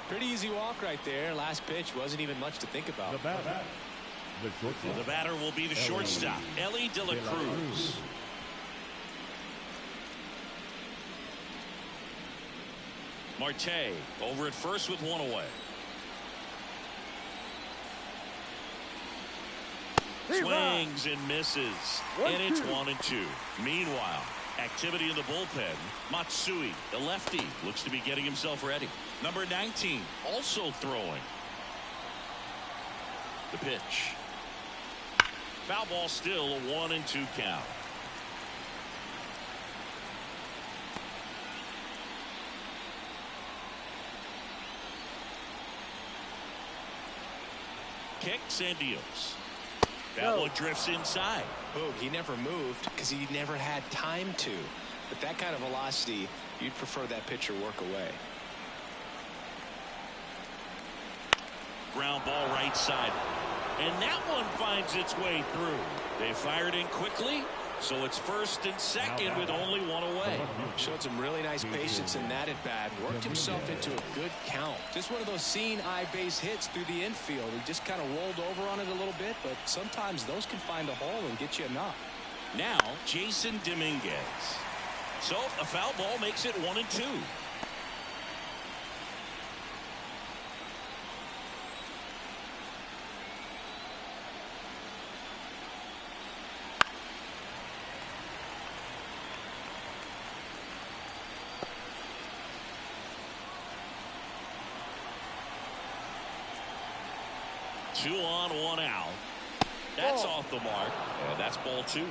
Pretty easy walk right there. Last pitch wasn't even much to think about. The batter, the shortstop. The batter will be the shortstop, Ellie De La Cruz. Marte over at first with 1 away. Swings and misses. And it's 1-2. Meanwhile, activity in the bullpen. Matsui, the lefty, looks to be getting himself ready. Number 19, also throwing. The pitch. Foul ball, still a 1-2 count. Kicks and deals. That one drifts inside. Oh, he never moved because he never had time to. But that kind of velocity, you'd prefer that pitcher work away. Ground ball right side. And that one finds its way through. They fired in quickly, so it's first and second with only 1 away. Showed some really nice patience in that at bat. Worked himself into a good count. Just one of those seeing eye base hits through the infield. He just kind of rolled over on it a little bit, but sometimes those can find a hole and get you a knock. Now, Jason Dominguez. So a foul ball makes it 1-2. Two on, 1 out. That's off the mark. And that's ball 2.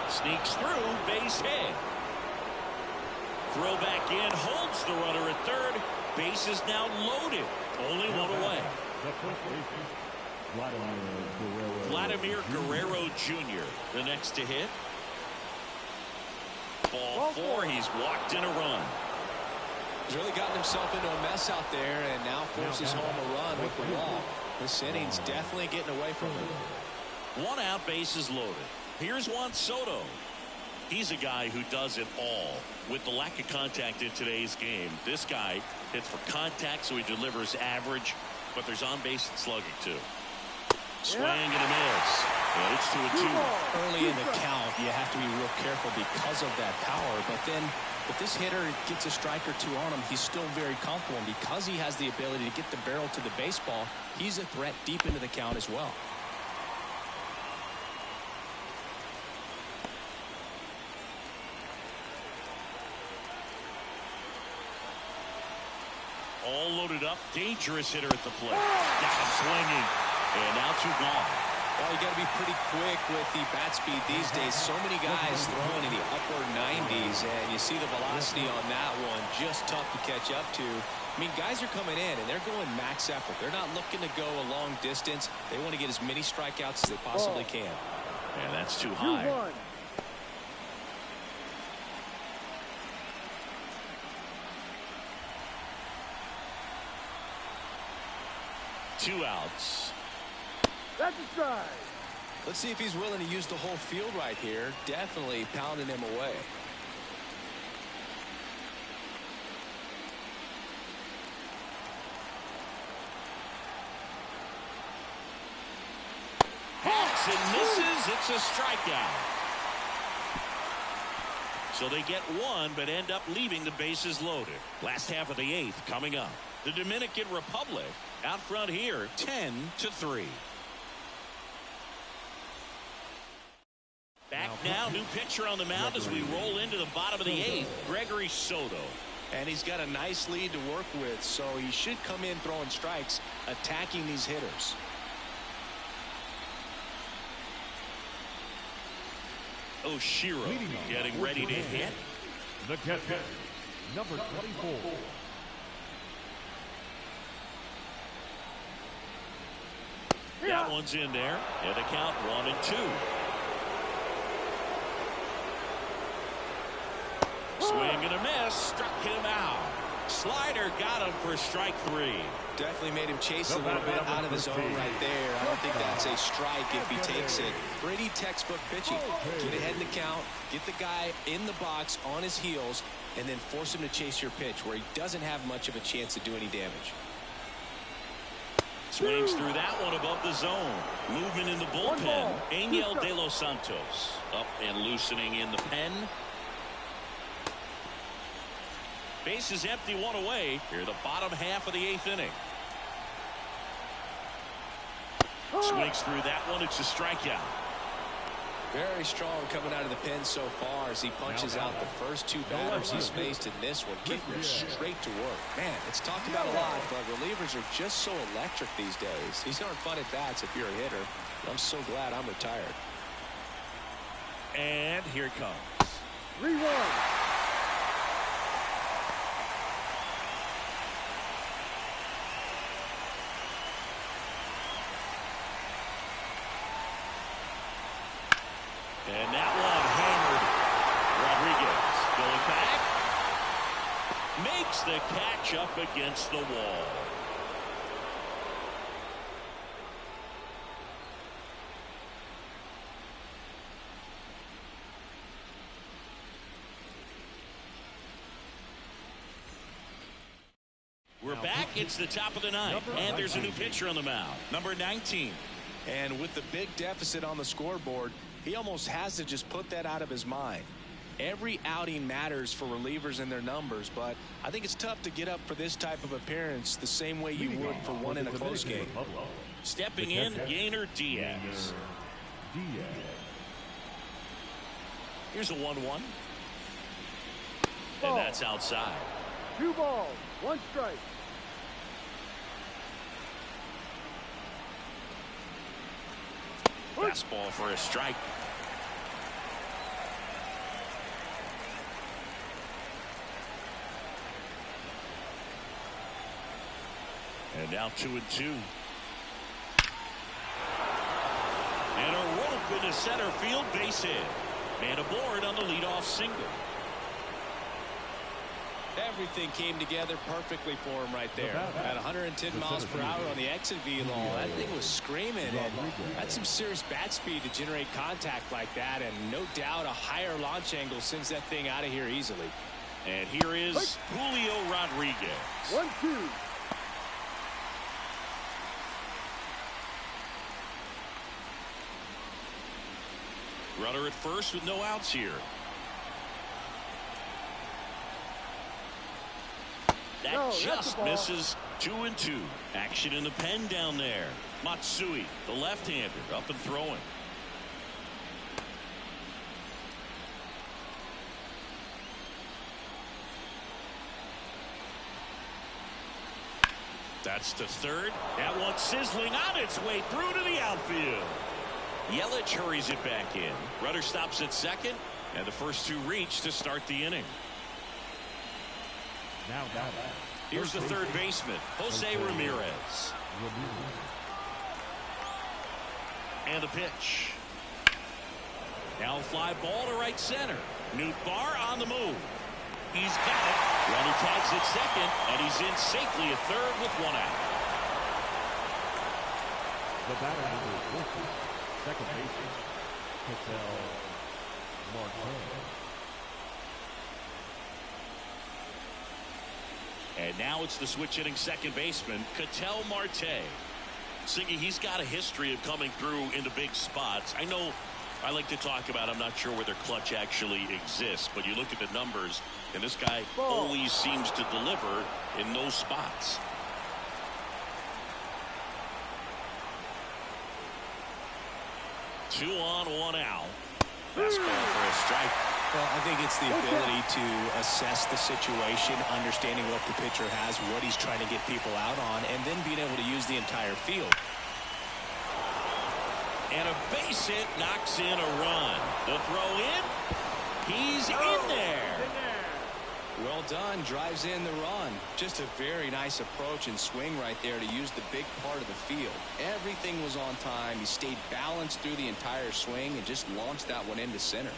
Sneaks through, base hit. Throw back in, holds the runner at third. Base is now loaded. Only 1 away. Vladimir Guerrero Jr. the next to hit. Ball 4. He's walked in a run. He's really gotten himself into a mess out there and now forces home a run with the wall. This inning's definitely getting away from him. 1 out, bases loaded. Here's Juan Soto. He's a guy who does it all. With the lack of contact in today's game, this guy hits for contact, so he delivers average, but there's on base and slugging too. Swing and a miss. And it's 2-2. Early in the count, you have to be real careful because of that power. But then if this hitter gets a strike or 2 on him, he's still very comfortable. And because he has the ability to get the barrel to the baseball, he's a threat deep into the count as well. All loaded up. Dangerous hitter at the plate. Got him swinging. And now 2 gone. Well, you got to be pretty quick with the bat speed these days. So many guys throwing in the upward 90s, and you see the velocity on that one. Just tough to catch up to. I mean, guys are coming in, and they're going max effort. They're not looking to go a long distance. They want to get as many strikeouts as they possibly can. And that's too high. 2-1. 2 outs. That's a strike. Let's see if he's willing to use the whole field right here. Definitely pounding him away. swings and misses. It's a strikeout. So they get one, but end up leaving the bases loaded. Last half of the 8th coming up. The Dominican Republic out front here, 10-3. Back now, new pitcher on the mound as we roll into the bottom of the 8th, Gregory Soto. And he's got a nice lead to work with, so he should come in throwing strikes, attacking these hitters. Oshiro getting ready to hit. The catcher, number 24. That one's in there. And the count 1-2. Swing and a miss. Struck him out. Slider got him for strike 3. Definitely made him chase a little bit out of his zone right there. I don't think that's a strike if he takes it. Pretty textbook pitching. Get ahead in the count, get the guy in the box on his heels, and then force him to chase your pitch where he doesn't have much of a chance to do any damage. Swings through that one above the zone. Movement in the bullpen. Angel De Los Santos up and loosening in the pen. Base is empty, one away. Here, the bottom half of the 8th inning. Swings through that one. It's a strikeout. Very strong coming out of the pen so far as he punches out the first 2 batters he's faced in this one, getting them straight to work. Man, it's talked about a lot, but relievers are just so electric these days. These aren't fun at bats if you're a hitter. I'm so glad I'm retired. And here it comes. 3-1. And that one hammered. Rodriguez going back. Makes the catch up against the wall. We're back. It's the top of the 9th. And there's a new pitcher on the mound. Number 19. And with the big deficit on the scoreboard, he almost has to just put that out of his mind. Every outing matters for relievers and their numbers, but I think it's tough to get up for this type of appearance the same way you would for one in a close game. Stepping in, Gainer Diaz. Here's a 1-1. And that's outside. 2 balls, 1 strike. Fastball for a strike. And now 2-2. And a rope into center field, base hit. Man aboard on the leadoff single. Everything came together perfectly for him right there. At 110 miles per hour on the exit velo, that thing was screaming, and that's some serious bat speed to generate contact like that, and no doubt a higher launch angle sends that thing out of here easily. And here is Julio Rodriguez. 1-2. Runner at first with no outs here. That just misses. 2-2. Action in the pen down there. Matsui, the left-hander, up and throwing. That's to third. That one sizzling on its way through to the outfield. Yelich hurries it back in. Runner stops at second, and the first 2 reach to start the inning. Now here's the third baseman, Jose Ramirez. And the pitch. Now fly ball to right center. Nootbaar on the move. He's got it. Runner tags at second, and he's in safely at third with 1 out. the batter number 40, second baseman, Ketel Marte. And now it's the switch hitting second baseman, Ketel Marte. Siggy, he's got a history of coming through into big spots. I know I like to talk about, I'm not sure whether clutch actually exists, but you look at the numbers, and this guy always seems to deliver in those spots. Two on, one out. Fastball for a strike. Well, I think it's the ability to assess the situation, understanding what the pitcher has, what he's trying to get people out on, and then being able to use the entire field. And a base hit knocks in a run. The throw in. He's in there. Well done. Drives in the run. Just a very nice approach and swing right there to use the big part of the field. Everything was on time. He stayed balanced through the entire swing and just launched that one into center.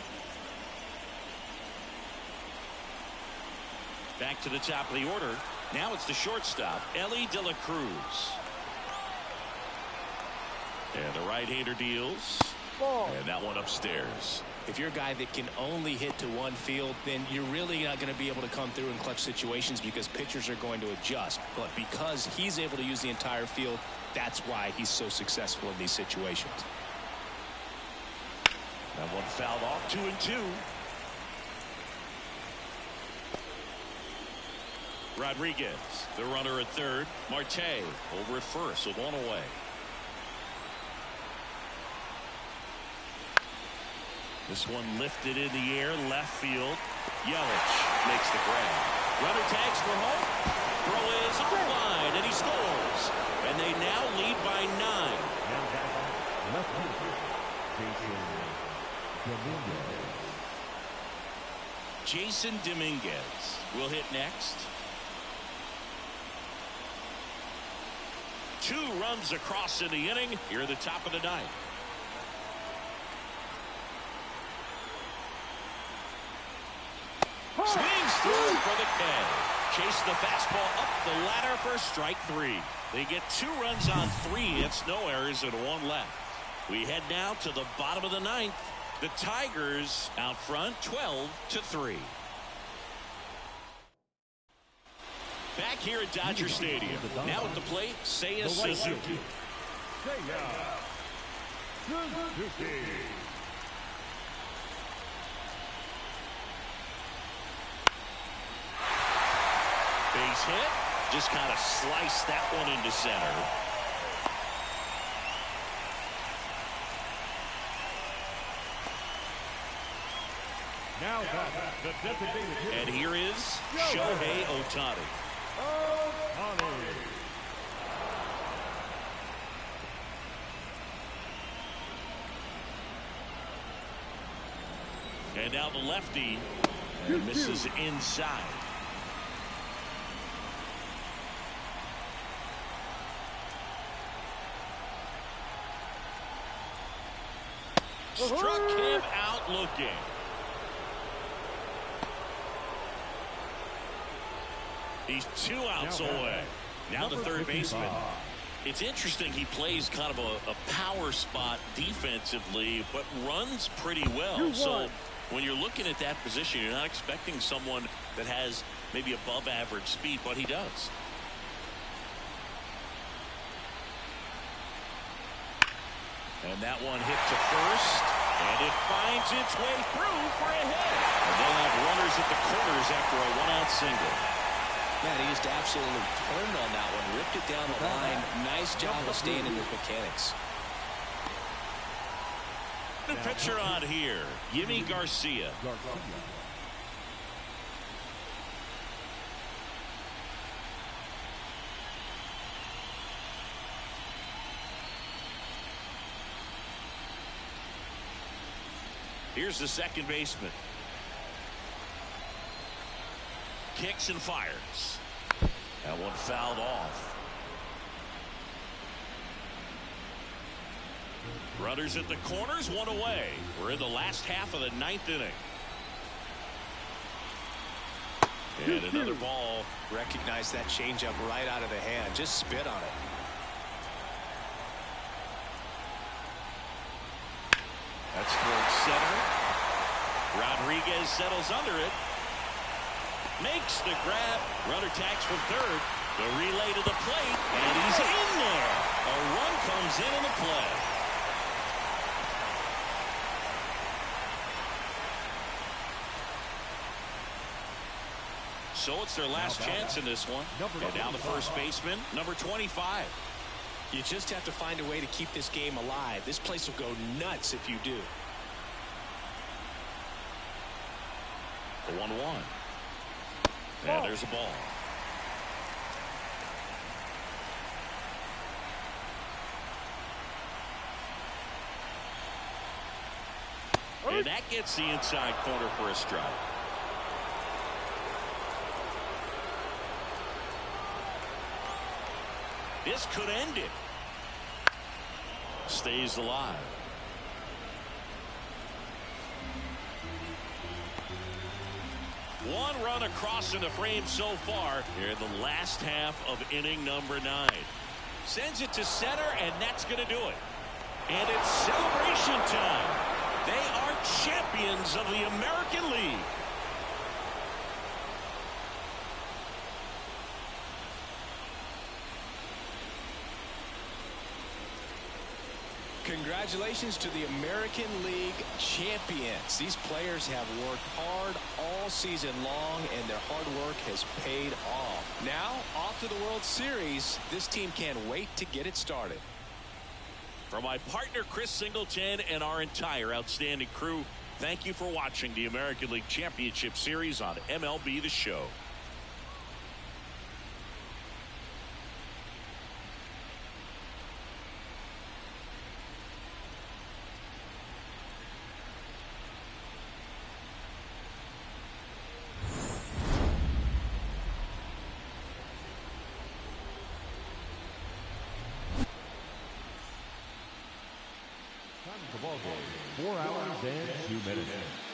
Back to the top of the order. Now it's the shortstop, Ellie De La Cruz. And the right-hander deals. And that one upstairs. If you're a guy that can only hit to one field, then you're really not going to be able to come through in clutch situations because pitchers are going to adjust. But because he's able to use the entire field, that's why he's so successful in these situations. That one fouled off, 2-2. Rodriguez, the runner at third. Marte over at first with one away. This one lifted in the air, left field. Yelich makes the grab. Runner tags for home. Throw is on the line, and he scores. And they now lead by 9. Left Jason Dominguez will hit next. 2 runs across in the inning. Here at the top of the 9th. Swings through for the K. Chase the fastball up the ladder for strike 3. They get 2 runs on 3 hits, no errors, and 1 left. We head now to the bottom of the 9th. The Tigers out front 12-3. Back here at Dodger Stadium. Now at the plate, Seiya Suzuki. Base hit. Just kind of sliced that one into center. Now the designated hitter. And here is Shohei Ohtani. And now the lefty, and misses inside. Struck him out looking. He's 2 outs away. Now the third baseman. It's interesting, he plays kind of a power spot defensively, but runs pretty well. So when you're looking at that position, you're not expecting someone that has maybe above average speed, but he does. And that one hit to first, and it finds its way through for a hit. And they'll have runners at the corners after a 1-out single. Man, he just absolutely turned on that one, ripped it down the line. Nice job of staying in his mechanics. The pitcher on here, Yimi Garcia. Here's the second baseman. Kicks and fires. That one fouled off. Runners at the corners, 1 away. We're in the last half of the 9th inning. And another ball. Recognize that changeup right out of the hand. Just spit on it. That's towards center. Rodriguez settles under it. Makes the grab. Runner tags from third. The relay to the plate, and he's in there. A run comes in the play. So it's their last chance in this one. And now the first baseman, number 25. You just have to find a way to keep this game alive. This place will go nuts if you do. The 1-1. And there's a ball. And that gets the inside corner for a strike. This could end it. Stays alive. One run across in the frame so far here in the last half of inning number 9. Sends it to center, and that's going to do it. And it's celebration time. They are champions of the American League. Congratulations to the American League champions. These players have worked hard all season long, and their hard work has paid off. Now, off to the World Series. This team can't wait to get it started. For my partner, Chris Singleton, and our entire outstanding crew, thank you for watching the American League Championship Series on MLB The Show. Time to ball game. 4 hours and 2 minutes.